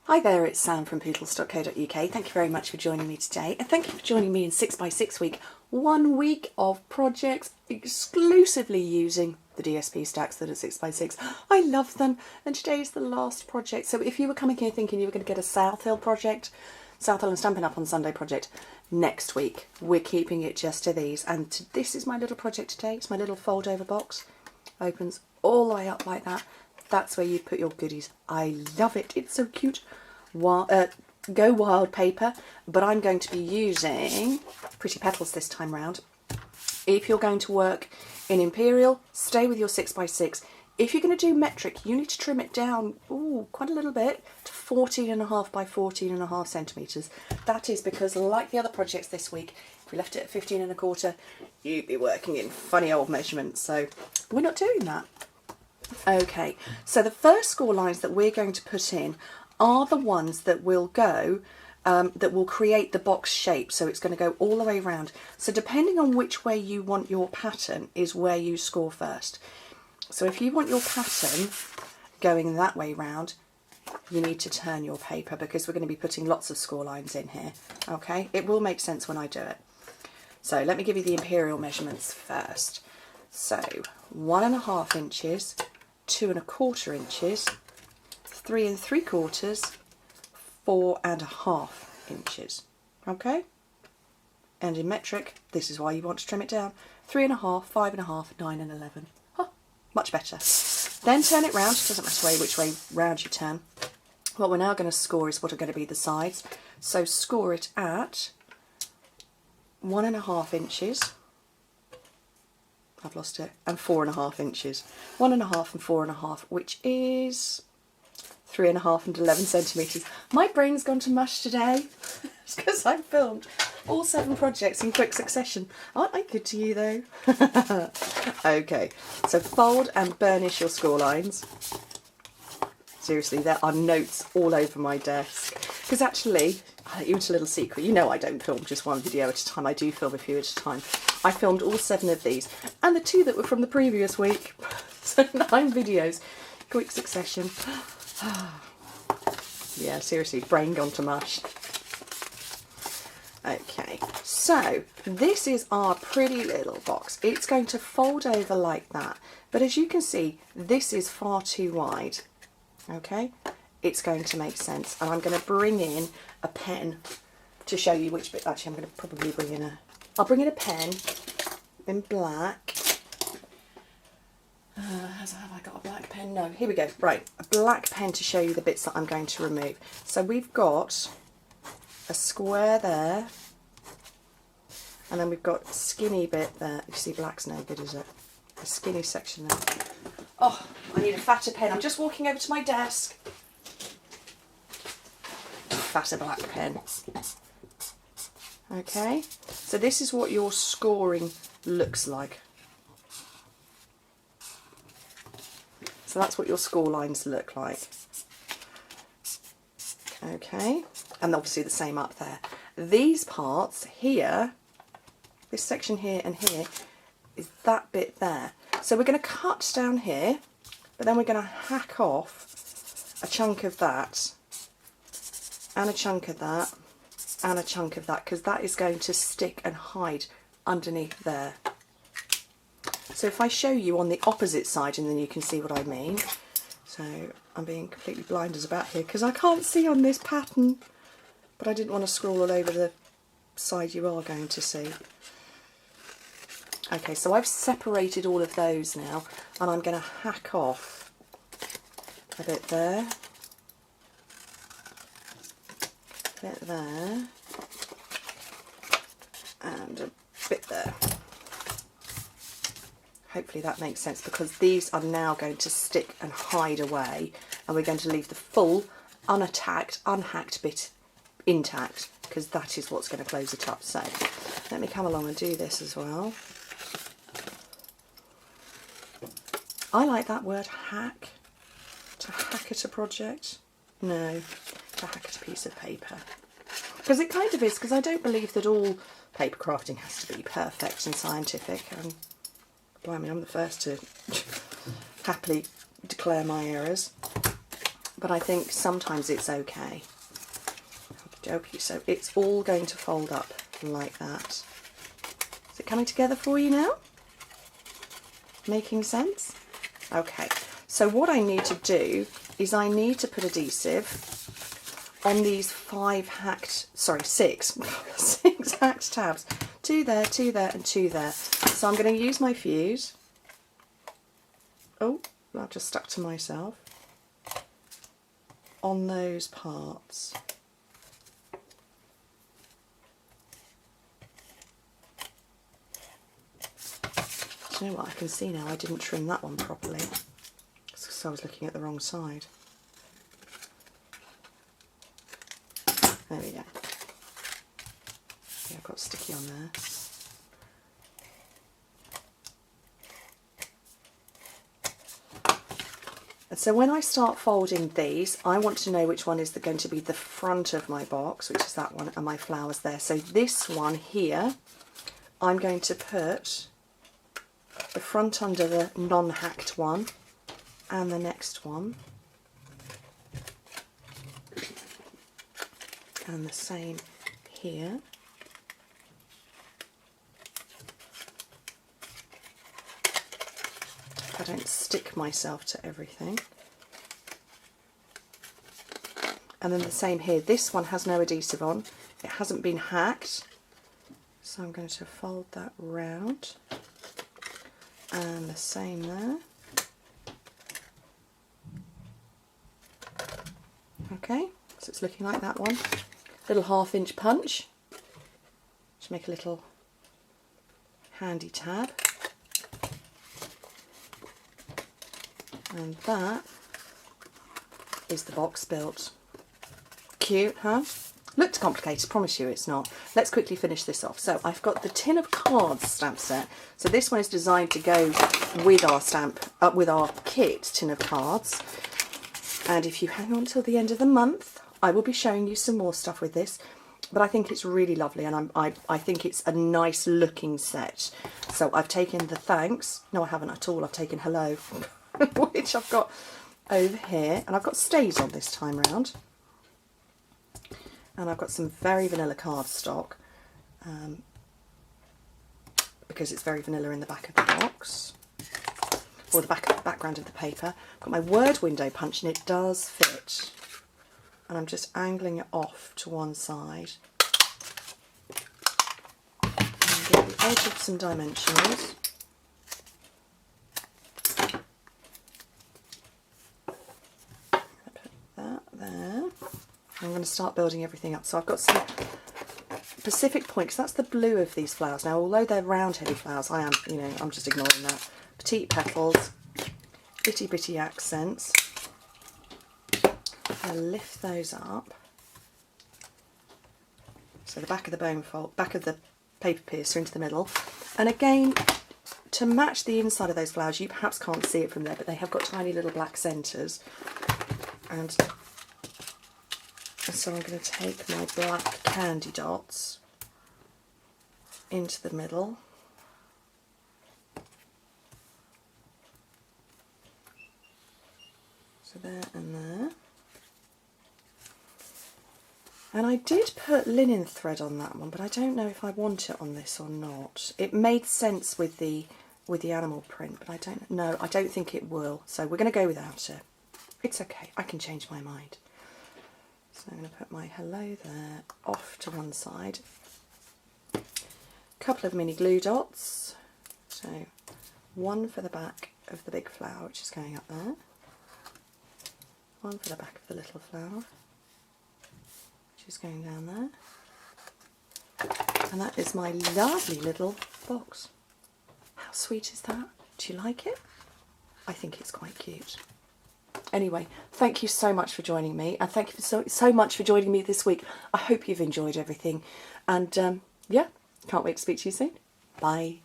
Hi there, it's Sam from Pootles.co.uk. Thank you very much for joining me today, and thank you for joining me in 6x6 week. 1 week of projects exclusively using the DSP stacks that are 6x6. I love them, and today is the last project. So if you were coming here thinking you were going to get a South Hill project, South Hill and Stampin' Up on Sunday project, next week we're keeping it just to these. And this is my little project today. It's my little fold over box. Opens all the way up like that. That's where you put your goodies. I love it. It's so cute. Go Wild paper, but I'm going to be using Pretty Petals this time round. If you're going to work in Imperial, stay with your 6x6. If you're going to do metric, you need to trim it down quite a little bit to 14.5 by 14.5 centimetres. That is because, like the other projects this week, if we left it at 15.25, you'd be working in funny old measurements. So we're not doing that. Okay, so the first score lines that we're going to put in are the ones that will go, that will create the box shape. So it's going to go all the way around. So depending on which way you want your pattern is where you score first. So if you want your pattern going that way round, you need to turn your paper because we're going to be putting lots of score lines in here. Okay, it will make sense when I do it. So let me give you the Imperial measurements first. So 1.5 inches, 2.25 inches, 3 3/4, 4.5 inches. Okay? And in metric, this is why you want to trim it down. 3.5, 5.5, 9 and 11. Oh, much better. Then turn it round. Doesn't matter which way round you turn. What we're now going to score is what are going to be the sides. So score it at 1.5 inches. I've lost it. And 4.5 inches. 1.5 and 4.5, which is 3.5 and 11 centimetres. My brain's gone to mush today. It's because I filmed all 7 projects in quick succession. Aren't I good to you though? Okay, so fold and burnish your score lines. Seriously, there are notes all over my desk. Because actually, I'll let you into a little secret. You know I don't film just one video at a time. I do film a few at a time. I filmed all 7 of these. And the 2 that were from the previous week. So 9 videos. Quick succession. Yeah, seriously, brain gone to mush. Okay, so this is our pretty little box. It's going to fold over like that. But as you can see, this is far too wide. Okay, it's going to make sense. And I'm going to bring in a pen to show you which bit. Actually, I'm going to probably bring in I'll bring in a pen in black. Have I got a black pen? No, here we go. Right, a black pen to show you the bits that I'm going to remove. So we've got a square there, and then we've got a skinny bit there. You see, black's no good, is it? A skinny section there. Oh, I need a fatter pen. I'm just walking over to my desk. Fatter black pen. Okay, so this is what your scoring looks like. So that's what your score lines look like. Okay, and obviously the same up there. These parts here, this section here and here, is that bit there. So we're going to cut down here, but then we're going to hack off a chunk of that, and a chunk of that, and a chunk of that, because that is going to stick and hide underneath there. So if I show you on the opposite side, and then you can see what I mean. So I'm being completely blinders about here because I can't see on this pattern, but I didn't want to scroll all over the side you are going to see. Okay, so I've separated all of those now, and I'm going to hack off a bit there, a bit there, and a bit there. Hopefully that makes sense, because these are now going to stick and hide away, and we're going to leave the full unattacked, unhacked bit intact, because that is what's going to close it up. So let me come along and do this as well. I like that word, hack. To hack at a project. No, to hack at a piece of paper. Because it kind of is, because I don't believe that all paper crafting has to be perfect and scientific. Blimey, I'm the first to happily declare my errors. but I think sometimes it's okay. Okay, so it's all going to fold up like that. Is it coming together for you now? Making sense? Okay, so what I need to do is I need to put adhesive on these six hacked tabs. Two there, and two there. So I'm going to use my fuse. Oh, I've just stuck to myself. On those parts. Do you know what, I can see now I didn't trim that one properly. So I was looking at the wrong side. There we go. Yeah, I've got sticky on there. And so when I start folding these, I want to know which one is going to be the front of my box, which is that one, and my flowers there. So this one here, I'm going to put the front under the non-hacked one, and the next one, and the same here. I don't stick myself to everything. And then the same here. This one has no adhesive on. It hasn't been hacked. So I'm going to fold that round. And the same there. Okay, so it's looking like that one. Little 1/2 inch punch. Just make a little handy tab. And that is the box built. Cute, huh? Looked complicated, promise you it's not. Let's quickly finish this off. So I've got the tin of cards stamp set. So this one is designed to go with our with our kit tin of cards. And if you hang on till the end of the month, I will be showing you some more stuff with this. But I think it's really lovely, and I think it's a nice looking set. So I've taken the thanks. No, I haven't at all. I've taken hello, which I've got over here. And I've got stays on this time round. And I've got some very vanilla cardstock, because it's very vanilla in the back of the box, or the background of the paper. I've got my word window punch, and it does fit. And I'm just angling it off to one side. And get the edge of some dimensionals. Put that there. I'm going to start building everything up. So I've got some Pacific Point, because that's the blue of these flowers. Now, although they're round-headed flowers, I'm just ignoring that. Petite petals, bitty bitty accents. I'm going to lift those up. So the back of the bone fold, back of the paper piercer into the middle. And again, to match the inside of those flowers, you perhaps can't see it from there, but they have got tiny little black centres. And so I'm going to take my black candy dots into the middle. So there and there. And I did put linen thread on that one, but I don't know if I want it on this or not. It made sense with the animal print, but I don't know. I don't think it will. So we're going to go without it. It's okay. I can change my mind. So I'm going to put my hello there off to one side. A couple of mini glue dots. So one for the back of the big flower, which is going up there. One for the back of the little flower, which is going down there. And that is my lovely little box. How sweet is that? Do you like it? I think it's quite cute. Anyway, thank you so much for joining me, and thank you so much for joining me this week. I hope you've enjoyed everything, and yeah, can't wait to speak to you soon. Bye.